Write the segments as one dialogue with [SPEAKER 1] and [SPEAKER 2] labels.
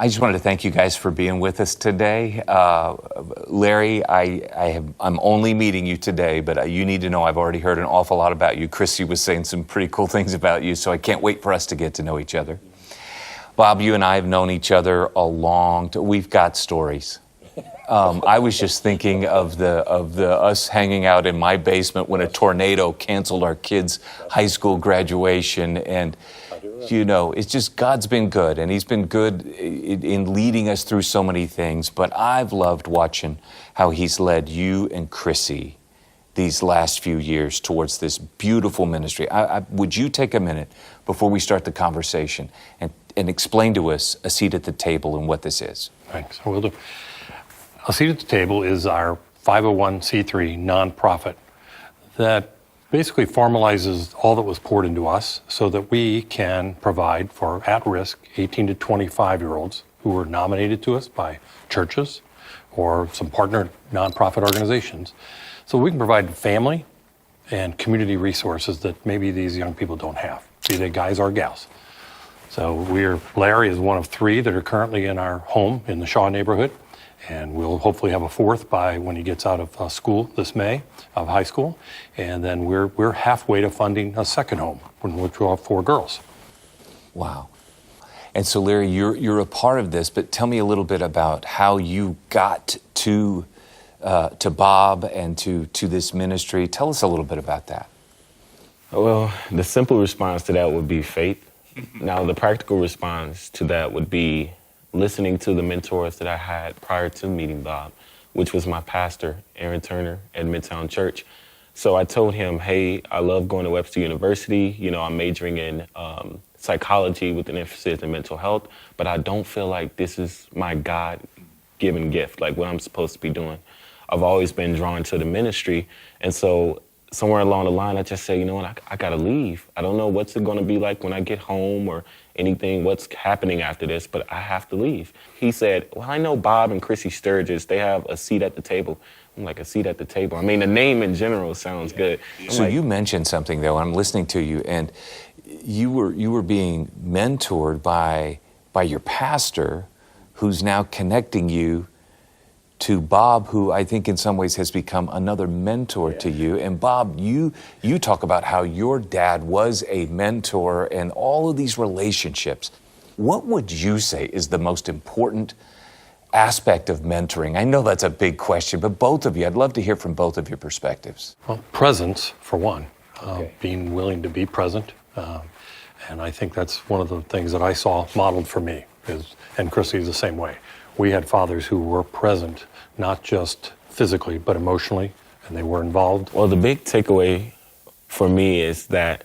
[SPEAKER 1] I just wanted to thank you guys for being with us today. Larry, I'm only meeting you today, but you need to know I've already heard an awful lot about you. Chrissy was saying some pretty cool things about you, so I can't wait for us to get to know each other. Bob, you and I have known each other we've got stories. I was just thinking of us hanging out in my basement when a tornado canceled our kids' high school graduation, and you know, it's just God's been good, and He's been good in leading us through so many things. But I've loved watching how He's led you and Chrissy these last few years towards this beautiful ministry. Would you take a minute before we start the conversation and explain to us a seat at the table and what this is?
[SPEAKER 2] Thanks, I will do. A seat at the table is our 501c3 nonprofit that basically formalizes all that was poured into us so that we can provide for at-risk 18 to 25-year-olds who were nominated to us by churches or some partner nonprofit organizations. So we can provide family and community resources that maybe these young people don't have, be they guys or gals. So Larry is one of 3 that are currently in our home in the Shaw neighborhood. And we'll hopefully have a 4th by when he gets out of school this May, of high school. And then we're halfway to funding a second home, which will have 4 girls.
[SPEAKER 1] Wow. And so, Larry, you're a part of this, but tell me a little bit about how you got to Bob and to this ministry. Tell us a little bit about that.
[SPEAKER 3] Well, the simple response to that would be faith. Now, the practical response to that would be listening to the mentors that I had prior to meeting Bob, which was my pastor, Aaron Turner, at Midtown Church. So I told him, hey, I love going to Webster University. You know, I'm majoring in psychology with an emphasis in mental health, but I don't feel like this is my God-given gift, like what I'm supposed to be doing. I've always been drawn to the ministry. And so somewhere along the line, I just say, you know what, I got to leave. I don't know what's it going to be like when I get home or anything, what's happening after this, but I have to leave. He said, well, I know Bob and Chrissy Stergos, they have a seat at the table. I'm like, a seat at the table? I mean, the name in general sounds good.
[SPEAKER 1] So you mentioned something, though, I'm listening to you, and you were being mentored by your pastor, who's now connecting you to Bob, who I think in some ways has become another mentor to you. And Bob, you talk about how your dad was a mentor and all of these relationships. What would you say is the most important aspect of mentoring? I know that's a big question, but both of you, I'd love to hear from both of your perspectives.
[SPEAKER 2] Well, presence, for one, being willing to be present. And I think that's one of the things that I saw modeled for me, and Chrissy is the same way. We had fathers who were present, not just physically, but emotionally, and they were involved.
[SPEAKER 3] Well, the big takeaway for me is that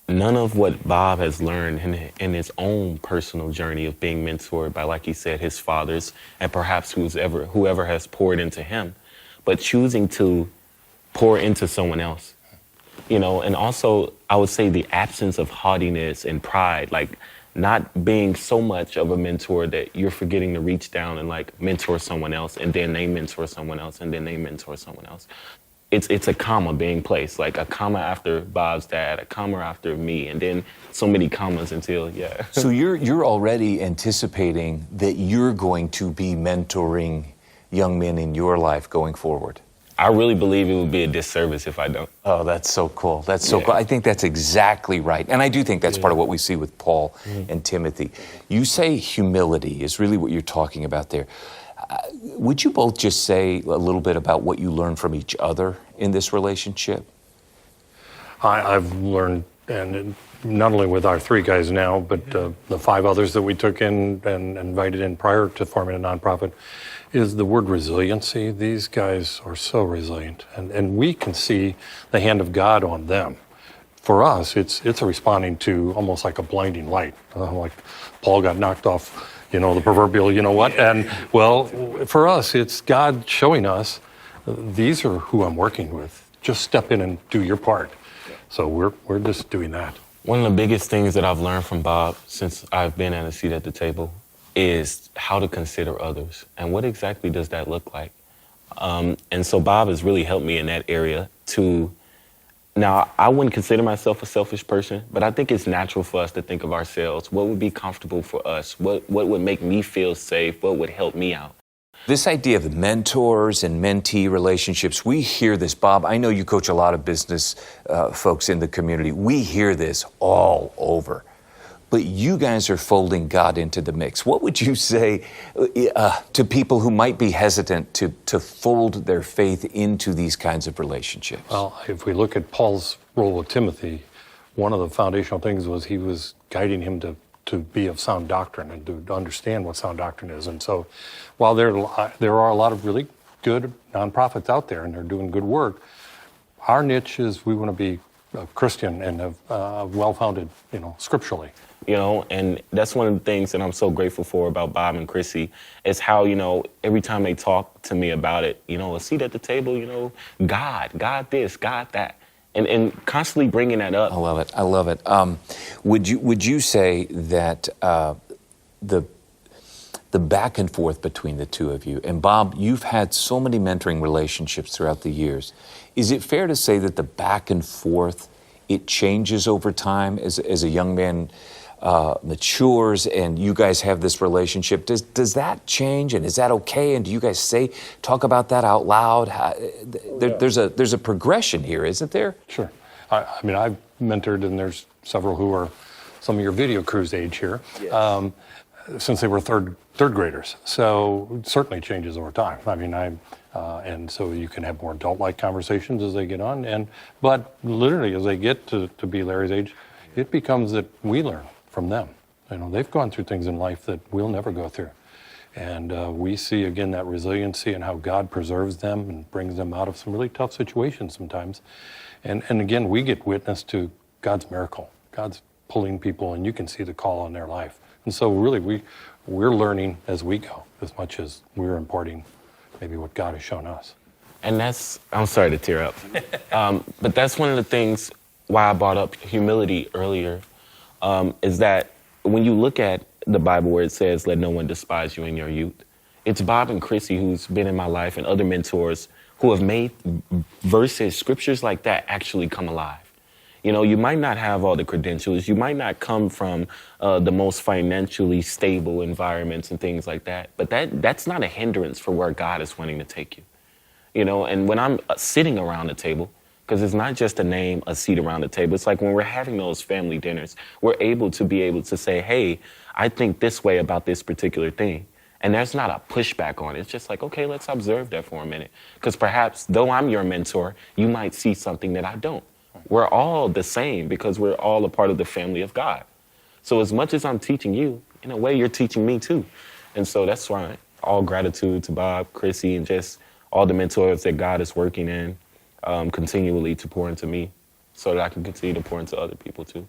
[SPEAKER 3] none of what Bob has learned in his own personal journey of being mentored by, like he said, his fathers, and perhaps whoever has poured into him, but choosing to pour into someone else. You know, and also I would say the absence of haughtiness and pride, like not being so much of a mentor that you're forgetting to reach down and like mentor someone else, and then they mentor someone else, and then they mentor someone else. It's a comma being placed, like a comma after Bob's dad, a comma after me, and then so many commas until, yeah.
[SPEAKER 1] So you're already anticipating that you're going to be mentoring young men in your life going forward.
[SPEAKER 3] I really believe it would be a disservice if I don't.
[SPEAKER 1] Oh, that's so cool. That's so cool. I think that's exactly right. And I do think that's part of what we see with Paul and Timothy. You say humility is really what you're talking about there. Would you both just say a little bit about what you learned from each other in this relationship?
[SPEAKER 2] I've learned, and not only with our 3 guys now, but the 5 others that we took in and invited in prior to forming a nonprofit, is the word resiliency. These guys are so resilient, and we can see the hand of God on them. For us, it's a responding to almost like a blinding light, like Paul got knocked off, the proverbial, you know what? And well, for us, it's God showing us, these are who I'm working with. Just step in and do your part. So we're just doing that.
[SPEAKER 3] One of the biggest things that I've learned from Bob since I've been at a seat at the table is how to consider others. And what exactly does that look like? And so Bob has really helped me in that area to Now, I wouldn't consider myself a selfish person, but I think it's natural for us to think of ourselves. What would be comfortable for us? What would make me feel safe? What would help me out?
[SPEAKER 1] This idea of mentors and mentee relationships, we hear this. Bob, I know you coach a lot of business folks in the community. We hear this all over. But you guys are folding God into the mix. What would you say to people who might be hesitant to fold their faith into these kinds of relationships?
[SPEAKER 2] Well, if we look at Paul's role with Timothy, one of the foundational things was he was guiding him to be of sound doctrine and to understand what sound doctrine is. And so while there are a lot of really good nonprofits out there and they're doing good work, our niche is we want to be a Christian and well-founded, scripturally.
[SPEAKER 3] And that's one of the things that I'm so grateful for about Bob and Chrissy is how, every time they talk to me about it, a seat at the table, God this, God that. And constantly bringing that up.
[SPEAKER 1] I love it. Would you say that the back and forth between the two of you, and Bob, you've had so many mentoring relationships throughout the years. Is it fair to say that the back and forth, it changes over time as a young man matures and you guys have this relationship? Does that change, and is that okay? And do you guys talk about that out loud? There's a progression here, isn't there?
[SPEAKER 2] Sure. I've mentored, and there's several who are some of your video crews age here, yes. Since they were third graders. So it certainly changes over time. And so you can have more adult-like conversations as they get on. But literally, as they get to be Larry's age, it becomes that we learn from them. They've gone through things in life that we'll never go through. And we see, again, that resiliency and how God preserves them and brings them out of some really tough situations sometimes. And again, we get witness to God's miracle. God's pulling people, and you can see the call on their life. And so really, we're learning as we go as much as we're imparting maybe what God has shown us.
[SPEAKER 3] And I'm sorry to tear up, but that's one of the things why I brought up humility earlier, is that when you look at the Bible where it says, let no one despise you in your youth, it's Bob and Chrissy who's been in my life and other mentors who have made verses, scriptures like that actually come alive. You might not have all the credentials. You might not come from the most financially stable environments and things like that. But that's not a hindrance for where God is wanting to take you. And when I'm sitting around the table, because it's not just a seat around the table. It's like when we're having those family dinners, we're able to say, hey, I think this way about this particular thing. And there's not a pushback on it. It's just like, okay, let's observe that for a minute. Because perhaps, though I'm your mentor, you might see something that I don't. We're all the same because we're all a part of the family of God. So as much as I'm teaching you, in a way, you're teaching me too. And so that's why all gratitude to Bob, Chrissy, and just all the mentors that God is working in continually to pour into me so that I can continue to pour into other people too.